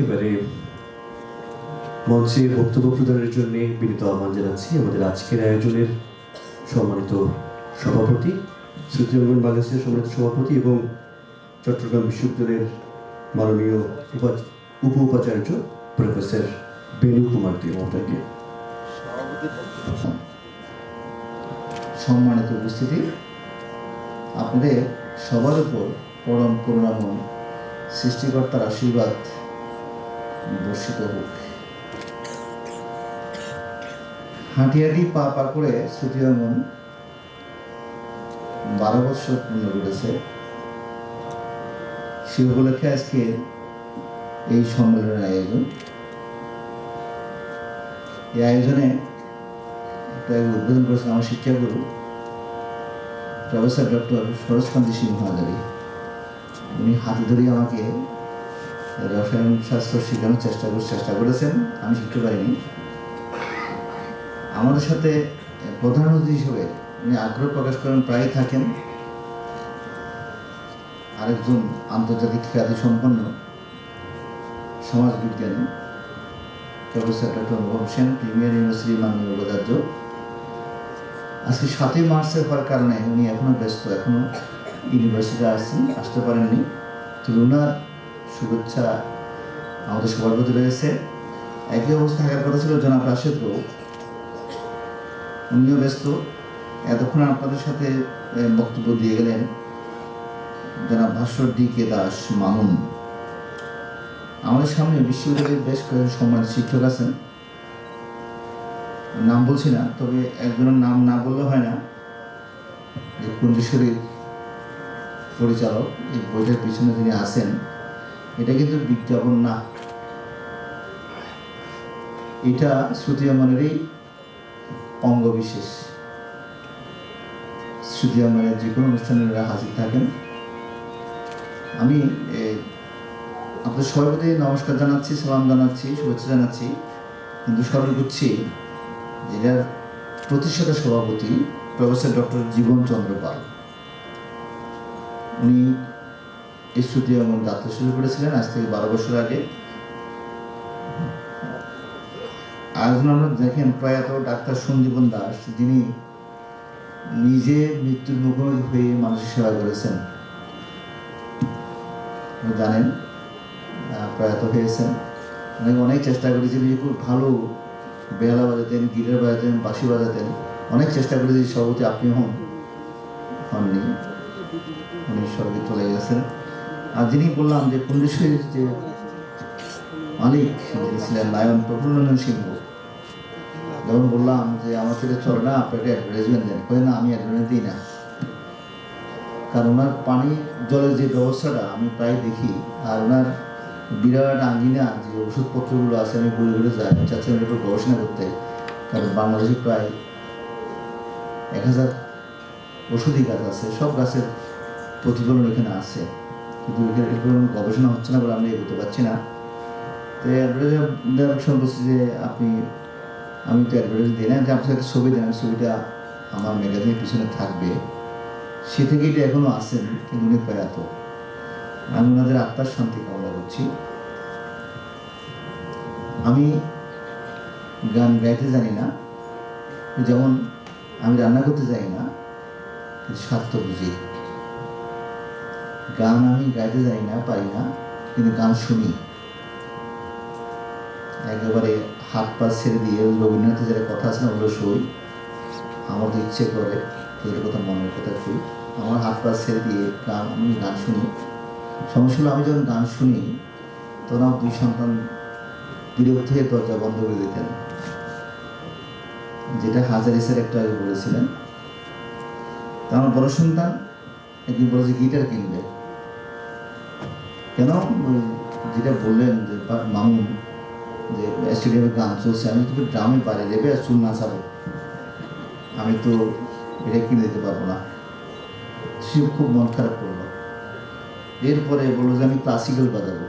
এবারে মঞ্চে বক্তব্য প্রদানের জন্য বিনীত আহ্বান জানাচ্ছি আমাদের আজকের আয়োজনের সম্মানিত সভাপতি, স্মৃতি অঙ্গন বাংলাদেশের সম্মানিত সভাপতি এবং চট্টগ্রাম বিশ্ববিদ্যালয়ের মাননীয় উপ উপাচার্য প্রফেসর বেনু কুমার দে মহোদয়কে। সম্মানিত উপস্থিতি, আপনাদের সবার উপর পরম করুণাময় সৃষ্টিকর্তার আশীর্বাদ বর্ষিত হোক। হাঁটি হাঁটি পা পা করে স্মৃতি অঙ্গন 12 বছর পূর্ণ করেছে। সে উপলক্ষে আজকে এই সম্মেলনের আয়োজন। এই আয়োজনে উদ্বোধন করেছেন আমার শিক্ষাগুরু প্রফেসর ডক্টর সরোজকান্তি সিংহ হাজারী। উনি হাতে ধরে আমাকে রসায়ন শাস্ত্র শেখানোর চেষ্টা করেছেন, আমি শিখতে পারিনি। আমাদের সাথে প্রধান অতিথি হিসেবে উনি আগ্রহ প্রকাশ করেন, প্রায় থাকেন আরেকজন আন্তর্জাতিক খ্যাতিসম্পন্ন সমাজবিজ্ঞানী প্রফেসর ডক্টর অনুভব সেন, প্রিমিয়ার ইউনিভার্সিটির মাননীয় উপাচার্য। আজকে 7ই মার্চের হওয়ার কারণে উনি এখনও ব্যস্ত, এখনও ইউনিভার্সিটিতে আসতে পারেননি। তো ওনার শুভেচ্ছা আমাদের সবার প্রতি রয়েছে। একই অবস্থা থাকার কথা ছিল জনাব রাশেদ রৌ, উনিও ব্যস্ত। এতক্ষণ আপনাদের সাথে বক্তব্য দিয়ে গেলেন জনাব ভাস্বর ডি.কে দাস মামুন। আমাদের সামনে বিশ্ববিদ্যালয়ের বেশ কয়েকজন সম্মানিত শিক্ষক আছেন, নাম বলছি না, তবে একজনের নাম না বললে হয় না। যে কুঞ্জেশ্বরীর পরিচালক, এই বইটার পিছনে যিনি আছেন, এটা কিন্তু বিজ্ঞাপন না, এটা শ্রুতি অঙ্গনেরই অঙ্গ বিশেষ। শ্রুতি অঙ্গনের যে কোনো অনুষ্ঠানে হাজির থাকেন। আমি আপনাদের সবার প্রতি নমস্কার জানাচ্ছি, সালাম জানাচ্ছি, শুভেচ্ছা জানাচ্ছি, কিন্তু স্মরণ করছি যেটার প্রতিষ্ঠাতা সভাপতি প্রফেসর ডক্টর জীবন চন্দ্র পাল। উনি এই শ্রুতি অঙ্গন যাত্রা শুরু করেছিলেন আজ থেকে 12 বছর আগে। আয়োজন আমরা দেখেন প্রয়াত ডাক্তার সন্দীপন দাস, যিনি নিজে মৃত্যুর মুখোমুখি হয়ে মানুষের সেবা করেছেন, জানেন, প্রয়াত হয়েছেন। অনেক চেষ্টা করেছিলেন যে খুব ভালো বেহালা বাজাতেন, গিটার বাজাতেন, বাঁশি বাজাতেন, অনেক চেষ্টা করেছি সভাপতি আপনি হননি, উনি স্বর্গে চলে গেছেন। আর যিনি বললাম যে কুঞ্জেশ্বরীর যে মালিক যিনি ছিলেন নায়ন প্রফুল্লনন্দন সিংহ, যখন বললাম যে আমার থেকে চলে না, আপনাকে অ্যাডভার্টাইজমেন্ট দেন, কয়ে না আমি অ্যাডভার্টাইজ দিই না, কারণ ওনার পানি জলের যে ব্যবস্থাটা আমি প্রায় দেখি, আর ওনার বিরাট আঙ্গিনা যে ওষুধপত্রগুলো আছে আমি ঘুরে ঘুরে যাই, চাচ্ছিলাম একটু গবেষণা করতে, কারণ বাংলাদেশে প্রায় 1000 ওষুধি গাছ আছে, সব গাছের প্রতিফলন এখানে আছে, কিন্তু এখানে গবেষণা হচ্ছে না বলে আমরা এগোতে পারছি না। তো অ্যাডভার্টাইজ বলছি যে আমি তো অ্যাডভার্টাইজ দিই না, যে আপনার একটা ছবি দেন, ছবিটা আমার ম্যাগাজিনের পিছনে থাকবে। সে থেকে এটা এখনো আছেন, কিন্তু উনি প্রয়াত। আমি ওনাদের আত্মার শান্তি কামনা করছি। আমি গান গাইতে জানি না, যেমন আমি রান্না করতে জানি না, কিন্তু স্বার্থ বুঝি। গান আমি গাইতে জানি না, পারি না, কিন্তু গান শুনি একেবারে হাত পা ছেড়ে দিয়ে। রবীন্দ্রনাথের যারা কথা আছে না, ওগুলো সই, আমার তো ইচ্ছে করে এর কথা, মনের কথা কই, আমার হাত পা ছেড়ে দিয়ে আমি গান শুনি। সমস্যা হলো আমি যখন গান শুনি তখন আমার 2 সন্তান বিরক্ত হয়ে দরজা বন্ধ করে দিতেন, যেটা হাজারি স্যার একটু আগে বলেছিলেন। তা আমার বড় সন্তান একদিন বলে যে গিটার কিনবে। কেন? যেটা বললেন যে মামুন যে স্টেডিয়ামে গান চলছে, আমি তো ড্রামে পারি দেবে আর চুল নাচাবো, আমি তো এটা কিনে দিতে পারবো না। সে খুব মন খারাপ করলো। এরপরে বললো যে আমি ক্লাসিক্যাল বাজাবো।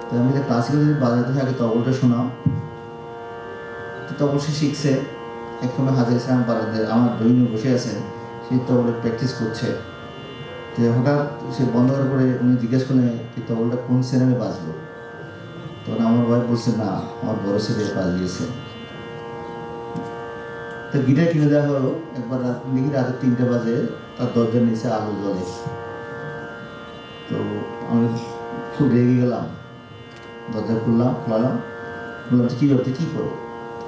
তো আমি যে ক্লাসিক্যাল যদি বাজাতে থাকি তবলটা শোনাও। তো তবল সে শিখছে। একসময় হাজার ইসলাম পাড়াতে আমার দৈনিক বসে আছেন, সেই তবলে প্র্যাকটিস করছে। তো হঠাৎ সে বন্ধ করার পরে উনি জিজ্ঞেস করলেন এই তবলটা কোন চ্যানেলে বাজলো। তখন আমার ভাই বলছে না, আমার বড় ছেলে বাজিয়েছে। তো গিটার কিনে দেওয়া হলো। একবার দেখি রাতে 3টে বাজে তার দরজার নিচে আলো জ্বলে। তো আমি খুব রেগে গেলাম, দরজা খোলালাম, বললাম যে কী করতে কী করো,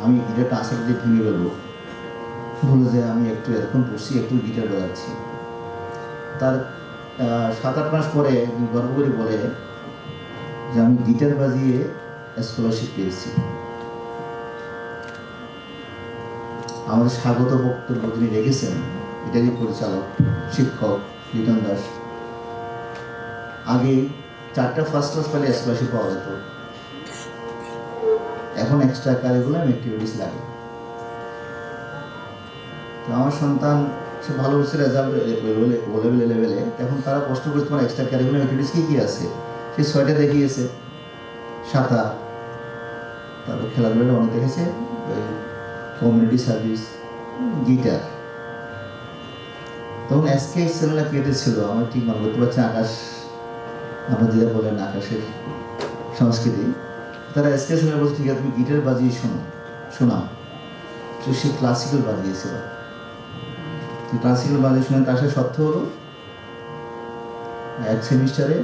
আমি গিটারটা আশা দিয়ে ভেঙে ফেলবো। বলে যে আমি একটু এরকম পড়ছি, একটু গিটার বাজাচ্ছি। তার 7-8 মাস পরে গর্ব করে বলে যে আমি গিটার বাজিয়ে স্কলারশিপ পেয়েছি। আমাদের স্বাগত বক্তব্য তিনি রেখেছেন এটারই পরিচালক শিক্ষক লিটন দাস। আগে 4টা ফার্স্ট ক্লাস পেলে স্কলারশিপ পাওয়া যেত, এখন এক্সট্রা কারিকুলাম অ্যাক্টিভিটিস লাগে। তো আমার সন্তান সে ভালো হচ্ছে, রেজাল্ট লেভেলে, এখন তারা কষ্ট করে তোমার এক্সট্রা কারিকুলাম অ্যাক্টিভিটিস কী আছে, সে 6টা দেখিয়েছে, সাঁতার, তারপর খেলাধুলা অনেক দেখেছে, কমিউনিটি সার্ভিস, গিটার। তখন এসকে চ্যানেলটা কেটেছিল, আমার ঠিক মনে করতে পারছি, আকাশ, আপনার যেটা বলেন আকাশের সংস্কৃতি, তারা এসকে চ্যানেল বলছে ঠিক আছে তুমি গিটার বাজিয়ে শোনাও। তো সে ক্লাসিক্যাল বাজিয়েছিল। ক্লাসিক্যাল বাজিয়ে শুনে তার সাথে সত্য হলো 1 সেমিস্টারে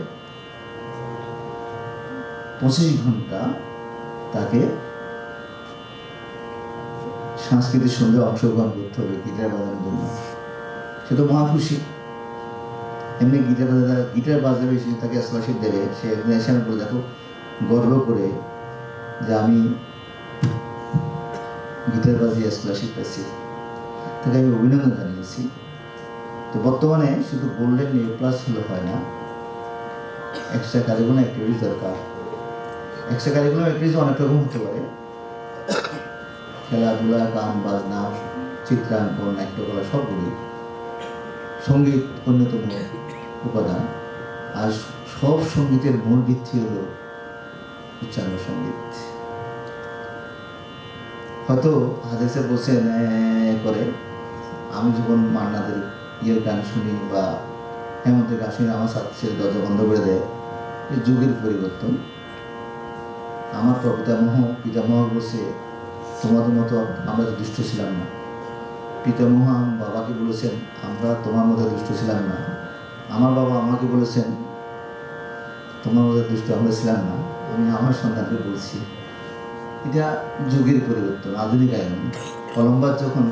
25 ঘন্টা তাকে সাংস্কৃতিক সন্ধ্যায় অংশগ্রহণ করতে হবে গিটার বাজানোর জন্য। সে তো মহা খুশি। এমনি গিটার বাজাবে, সে তাকে স্কলারশিপ দেবে। সে এসে বলে দেখো গর্ব করে যে আমি গিটার বাজিয়ে স্কলারশিপ পেয়েছি, তাকে আমি অভিনন্দন জানিয়েছি। তো বর্তমানে শুধু গোল্ডেন A+ হলে হয় না, এক্সট্রা কারিকুলাম অ্যাক্টিভিটিস দরকার। এক্সট্রা কারিকুলাম অ্যাক্টিভিটিস অনেক রকম হতে পারে, খেলাধুলা, গান বাজনা, চিত্রাঙ্কন, নাট্যকলা, সবগুলি। সঙ্গীত অন্যতম উপাদান, আর সব সঙ্গীতের মূল ভিত্তি হলো উচ্চাঙ্গ সঙ্গীত। হয়তো হাদিসে বলছেন করে, আমি যখন মান্নাদের গান শুনি বা হেমন্তের গান শুনি, আমার ছাত্রী দরজা বন্ধ করে দেয়। এই যুগের পরিবর্তন। আমার পিতামহ বলছে তোমাদের মতো আমরা তো দুষ্ট ছিলাম না। পিতামহ বাবাকে বলেছেন আমরা তোমার মতো দুষ্ট ছিলাম না। আমার বাবা আমাকে বলেছেন তোমার মতো দুষ্ট আমরা ছিলাম না। আমি আমার সন্তানকে বলছি, এটা যুগের পরিবর্তন, আধুনিক আইন। কলম্বাস যখন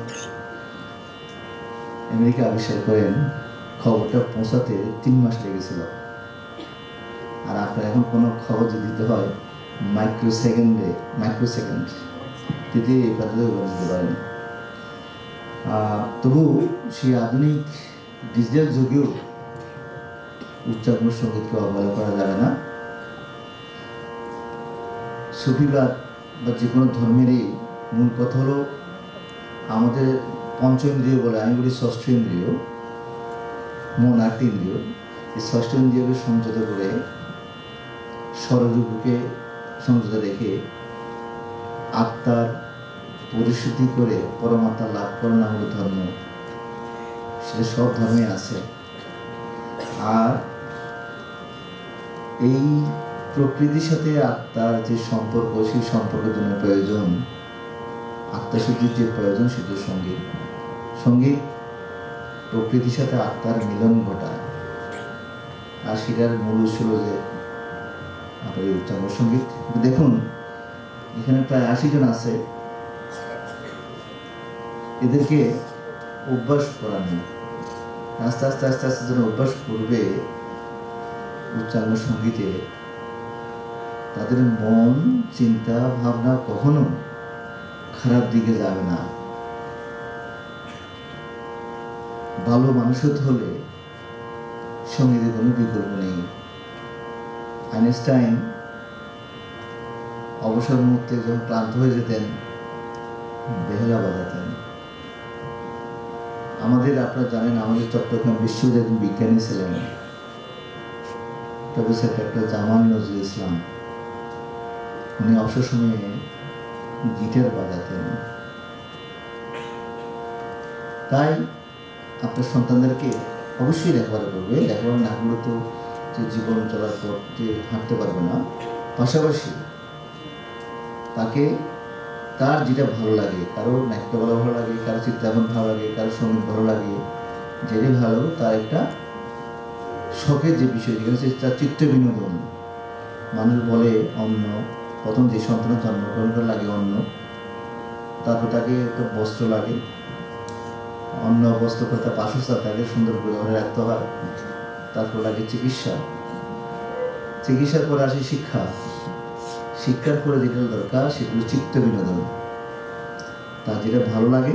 আমেরিকা আবিষ্কার করেন, খবরটা পৌঁছাতে 3 মাস লেগেছিল। আর আপনার এখন কোনো খবর যদি দিতে হয় মাইক্রোসেকেন্ড দিতে এই পদ্ধতি দিতে পারেন। তবু সেই আধুনিক ডিজিটাল যুগেও উচ্চাঙ্গ সঙ্গীতকে অবহেলা করা যাবে না। সুফিবাদ বা যে কোনো ধর্মেরই মূল কথা হলো আমাদের পঞ্চেন্দ্রিয় বলে, আমি বলি ষষ্ঠ ইন্দ্রিয়, মন 8টি ইন্দ্রিয়। এই ষষ্ঠ ইন্দ্রিয়কে সংযত করে স্বরূপকে সংযত রেখে আত্মার পরিশুদ্ধি করে পরমাত্মা লাভ করা না হলো ধর্ম। সেটা সব ধর্মে আছে। আর এই প্রকৃতির সাথে আত্মার যে সম্পর্ক, সেই সম্পর্কের জন্য প্রয়োজন, আত্মশুদ্ধির যে প্রয়োজন, সেটা সঙ্গীত। সঙ্গীত প্রকৃতির সাথে আত্মার মিলন ঘটায়। আর সেটার মূল উৎস যে আপনার এই উচ্চাঙ্গ সঙ্গীত। দেখুন এখানে প্রায় 80 জন আছে, এদেরকে অভ্যাস করানো। আস্তে আস্তে আস্তে আস্তে যেন অভ্যাস করবে উচ্চাঙ্গ সঙ্গীতে, তাদের মন, চিন্তা, ভাবনা কখনো খারাপ দিকে যাবে না। ভালো মানুষ হতে হলে সঙ্গীতের কোনো বিকল্প নেই। আইনস্টাইন অবসর মুহূর্তে যখন ক্লান্ত হয়ে যেতেন বেহালা বাজাতেন। আপনারা জানেন আমাদের চট্টগ্রাম বিশ্ববিদ্যালয়ের একজন বিজ্ঞানী ছিলেন প্রফেসর ডক্টর জামাল নজরুল ইসলাম। উনি অবসর সময়ে গিটার বাজাতেন। তাই আপনার সন্তানদেরকে অবশ্যই লেখাপড়া করবে। লেখাপড়া না করলে তো যে জীবন চলার পথে হাঁটতে পারবে না। পাশাপাশি তাকে তার যেটা ভালো লাগে, কারো নাট্যকলা ভালো লাগে, কারো চিত্রাঙ্কন ভালো লাগে, কারো সঙ্গীত ভালো লাগে, যেটা ভালো তার একটা শখের যে বিষয়, যেখানে তার চিত্ত বিনোদন। মানুষ বলে অন্ন, প্রথম যে সন্তানের জন্মগ্রহণ করা লাগে অন্ন, তারপর তাকে একটা বস্ত্র লাগে, অন্ন বস্ত্র করে তার বাসস্থান তাকে সুন্দর করে ধরে রাখতে হয়, তারপর লাগে চিকিৎসা, চিকিৎসার পরে আসে শিক্ষা, শিক্ষার পরে যেটা দরকার সেগুলো চিত্ত বিনোদন। তার যেটা ভালো লাগে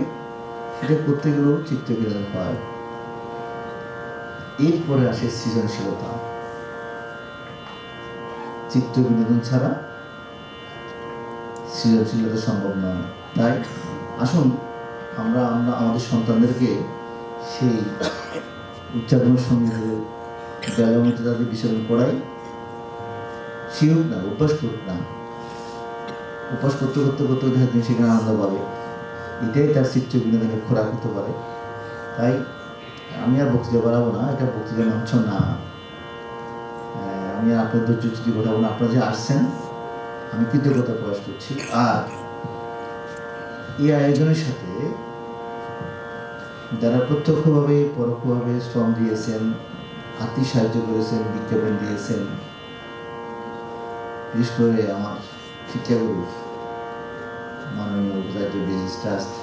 সেটা করতে গেলেও চিত্ত বিনোদন হয়। এরপরে আসে সৃজনশীলতা। চিত্ত বিনোদন ছাড়া সৃজনশীলতা সম্ভব নয়। তাই আসুন আমরা আমরা আমাদের সন্তানদেরকে সেই উচ্চারণ সঙ্গীতের ব্যায়ামে তাদের বিচরণ করাই, শিখুক না, অভ্যাস করুক না। অভ্যাস করতে করতে করতে হয়তো সেখানে আনন্দ পাবে, এটাই তার চিত্ত বিনোদনের খোরাক হতে পারে। তাই আমি আর বক্তৃতা বাড়াবো না, এটা বক্তৃতা মঞ্চ না। আমি আপনাদের ধৈর্যচ্যুতি ঘটাবো না। আপনারা যে আসছেন আমি কৃতজ্ঞতা প্রকাশ করছি। আর এই আয়োজনের সাথে যারা প্রত্যক্ষভাবে পরোক্ষভাবে শ্রম দিয়েছেন, আর্থিক সাহায্য করেছেন, বিজ্ঞাপন দিয়েছেন, বিশেষ করে আমার শিক্ষাগুরু মাননীয় উপাচার্য বিজনেস ট্রাস্ট,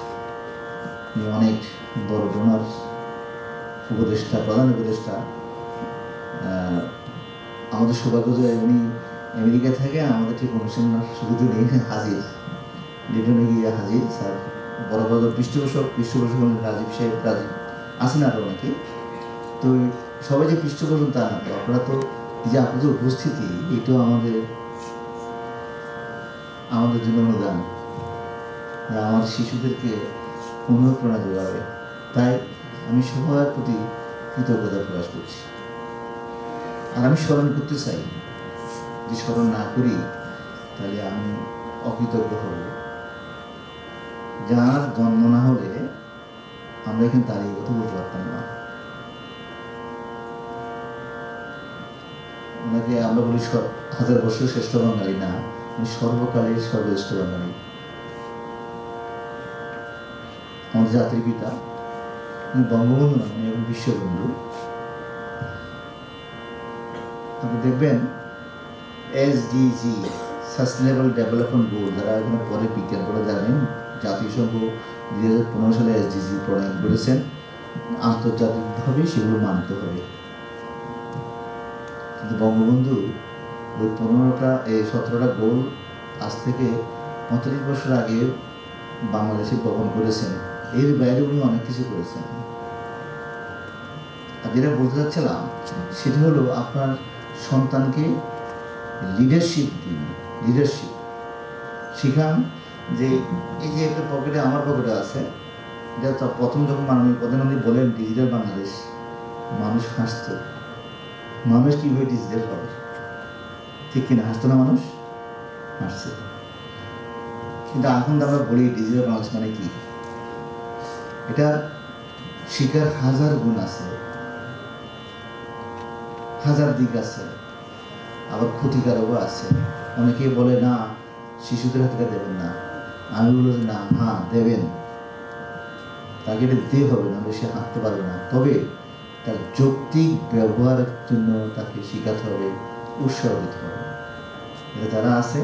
অনেক বড় ডোনার, উপদেষ্টা, প্রধান উপদেষ্টা। আমাদের সৌভাগ্য যে উনি আমেরিকা থেকে আমাদের ঠিক অনুষ্ঠান শুরুতে নিয়ে হাজির, লিটনে গিয়ে হাজির। স্যার বড় বড় পৃষ্ঠপোষক রাজীব সাহেব, রাজীব আছেন আরও অনেকে। তো সবাই যে পৃষ্ঠপোষণ তা না, তো আপনারা তো যে আপনাদের উপস্থিতি এটাও আমাদের জন্য অনুদান, আমার শিশুদেরকে অনুপ্রেরণা যোগাবে। তাই আমি সবার প্রতি কৃতজ্ঞতা প্রকাশ করছি। আর আমি স্মরণ করতে চাই, যে স্মরণ না করি তাহলে আমি অকৃতজ্ঞ হব। যার জন্ম না হলে আমরা এখানে দাঁড়িয়ে কথা বলতে পারতাম না। ওনাকে আমরা বলি হাজার বছর শ্রেষ্ঠ বাঙালি, না, উনি সর্বকালের সর্বশ্রেষ্ঠ বাঙালি, আমাদের জাতির পিতা। উনি বঙ্গবন্ধু না, উনি এখন বিশ্ববন্ধু। আপনি দেখবেন এসডিজি, সাস্টেনেবল ডেভেলপমেন্ট গোল, যারা এখানে পরে বিজ্ঞান করে জানেন, জাতিসংঘ 2015 সালে এসডিজি প্রণয়ন করেছেন, আন্তর্জাতিকভাবে সেগুলো মানতে হবে। কিন্তু বঙ্গবন্ধু ওই 17টা গোল আজ থেকে 35 বছর আগে বাংলাদেশে বহন করেছেন। এর বাইরে উনি অনেক কিছু করেছেন। আর যেটা বলতে চাচ্ছিলাম সেটা হলো আপনার সন্তানকে লিডারশিপ দিন, লিডারশিপ শিখান। যে এই যে একটা পকেটে, আমার পকেটে আছে, এটা তো প্রথম যখন মাননীয় প্রধানমন্ত্রী বলেন ডিজিটাল বাংলাদেশ, মানুষ হাসত। মানুষ কীভাবে ডিজিটাল হবে, ঠিক কিনা? হাসতো না মানুষ? হাসছে। কিন্তু এখন আমরা বলি ডিজিটাল বাংলাদেশ মানে কি? এটা শিকার হাজার গুণ আছে, হাজার দিক আছে, আবার ক্ষতিকারকও আছে। অনেকে বলে না শিশুদের হাতে দেবেন না, আমি বলবো না, হ্যাঁ দেবেন, তাকে এটা দিতে হবে, না সে হাঁটতে পারবে না। তবে তার যৌক্তিক ব্যবহারের জন্য তাকে শেখাতে হবে, উৎসাহ দিতে হবে। এটা যারা আছে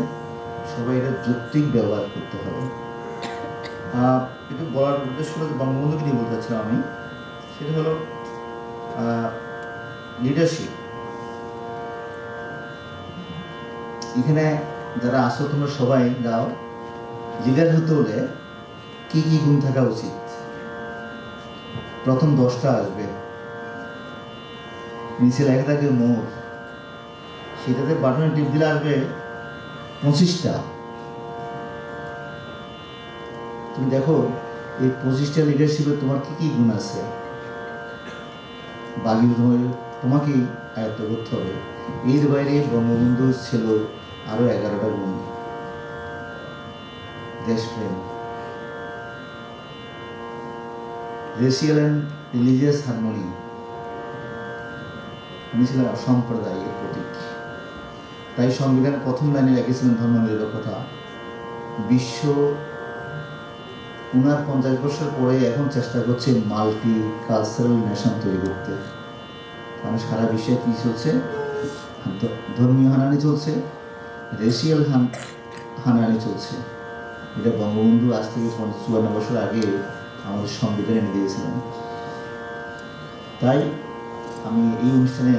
সবাই এটা যৌক্তিক ব্যবহার করতে হবে। এটা বলার উদ্দেশ্য হলো বঙ্গবন্ধুকে নিয়ে বলতে চাচ্ছিলাম আমি, সেটা হলো লিডারশিপ। এখানে যারা আসো তোমরা সবাই যাও, লিডার হতে হলে কি কি গুণ থাকা উচিত? প্রথম 10টা আসবে, নিচে লেখা থাকে মোর, সেটাতে বাটনে টিপ দিলে আসবে 25টা। তুমি দেখো এই 25টা লিডারশিপে তোমার কি কি গুণ আছে, বাকি তোমাকেই আয়ত্ত করতে হবে। এর বাইরে বঙ্গবন্ধুর ছিল আরো 11টা গুণ। দেশপ্রেম, রেশিয়াল অ্যান্ড রিলিজিয়াস হারমোনি, উনি ছিলেন সম্প্রদায়ের প্রতীক। তাই সংবিধানের প্রথম লাইনে লিখেছিলেন ধর্মনিরপেক্ষতা। বিশ্ব উনার 50 বছর পরে এখন চেষ্টা করছে মাল্টি কালচারাল নেশন তৈরি করতে। কারণ সারা বিশ্বে কি চলছে? ধর্মীয় হানানি চলছে, রেশিয়াল হানানি চলছে। এটা বঙ্গবন্ধু আজ থেকে 54 বছর আগে আমাদের সংবিধানে এনে দিয়েছিলেন। তাই আমি এই অনুষ্ঠানে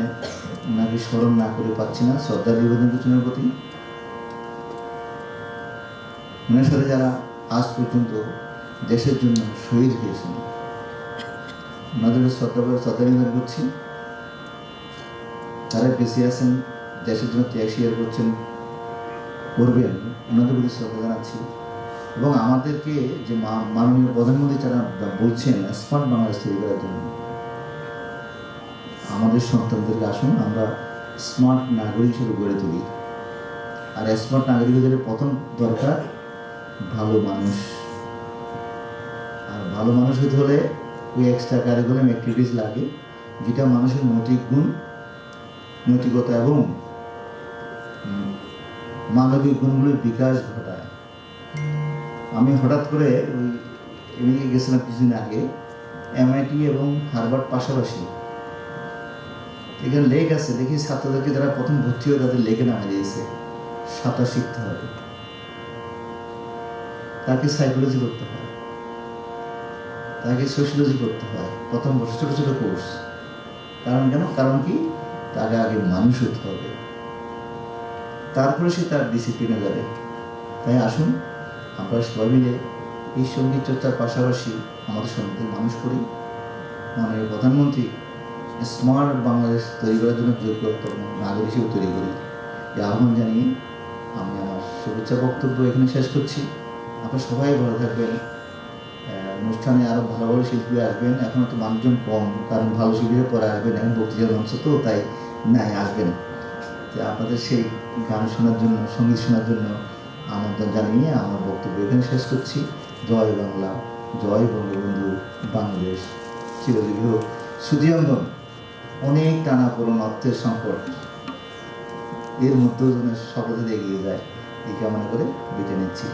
ওনাকে স্মরণ না করে পাচ্ছি না, শ্রদ্ধা নিবেদন করছি ওনার প্রতি। ওনার সাথে যারা আজ পর্যন্ত দেশের জন্য শহীদ হয়েছেন, ওনাদের শ্রদ্ধা নিবেদন করছি। যারা বেঁচে আছেন, দেশের জন্য ত্যাগ স্বীকার করবেন, ওনাদের প্রতি শ্রদ্ধা জানাচ্ছি। এবং আমাদেরকে যে মাননীয় প্রধানমন্ত্রী যারা বলছেন স্মার্ট বাংলাদেশ তৈরি করার জন্য, আমাদের সন্তানদেরকে আসুন আমরা স্মার্ট নাগরিক হিসেবে গড়ে তুলি। আর স্মার্ট নাগরিকদের প্রথম দরকার ভালো মানুষ। আর ভালো মানুষ হতে হলে ওই এক্সট্রা কারিকুলাম অ্যাক্টিভিটিস লাগে, যেটা মানুষের নৈতিক গুণ, নৈতিকতা এবং মানবিক গুণগুলির বিকাশ ঘটায়। আমি হঠাৎ করে ওই এদিকে গেছিলাম কিছুদিন আগে, MIT এবং হার্ভার্ড পাশাপাশি। এখানে লেক আছে, দেখি ছাত্রদেরকে যারা প্রথম ভর্তি হয়ে তাদের লেকে নামে দিয়েছে। সাঁতার শিখতে হবে, তাকে সাইকোলজি করতে হয়, তাকে সোশিয়োলজি করতে হয়, প্রথম বর্ষ ছোট ছোট কোর্স। কারণ কি? তাকে আগে মানুষ হতে হবে, তারপরে সে তার ডিসিপ্লিনে যাবে। তাই আসুন আমরা সবাই মিলে এই সঙ্গীত চর্চার পাশাপাশি আমাদের সঙ্গে মানুষ করি। মাননীয় প্রধানমন্ত্রী স্মার্ট বাংলাদেশ তৈরি করার জন্য যোগ্যতম নাগরিক হিসেবে তৈরি করি, এই আহ্বান জানিয়ে আমি আমার শুভেচ্ছা বক্তব্য এখানে শেষ করছি। আপনারা সবাই ভালো থাকবেন। অনুষ্ঠানে আরও ভালো ভালো শিল্পী আসবেন। এখন তো মানুষজন কম, কারণ ভালো শিল্পীরা পরে আসবেন, এখন বক্তৃতার মঞ্চ তো, তাই নাই আসবেন। যে আপনাদের সেই গান শোনার জন্য, সঙ্গীত শোনার জন্য আমন্ত্রণ জানিয়ে আমার বক্তব্য এখানে শেষ করছি। জয় বাংলা, জয় বঙ্গবন্ধু, বাংলাদেশ চিরজীবী হোক। সুধীয়ঙ্গন অনেক টানাপোড়েন, অর্থের সংকট, এর মধ্যেও যেন শপথে এগিয়ে যায়, এই কামনা করে বিদায় নিচ্ছি।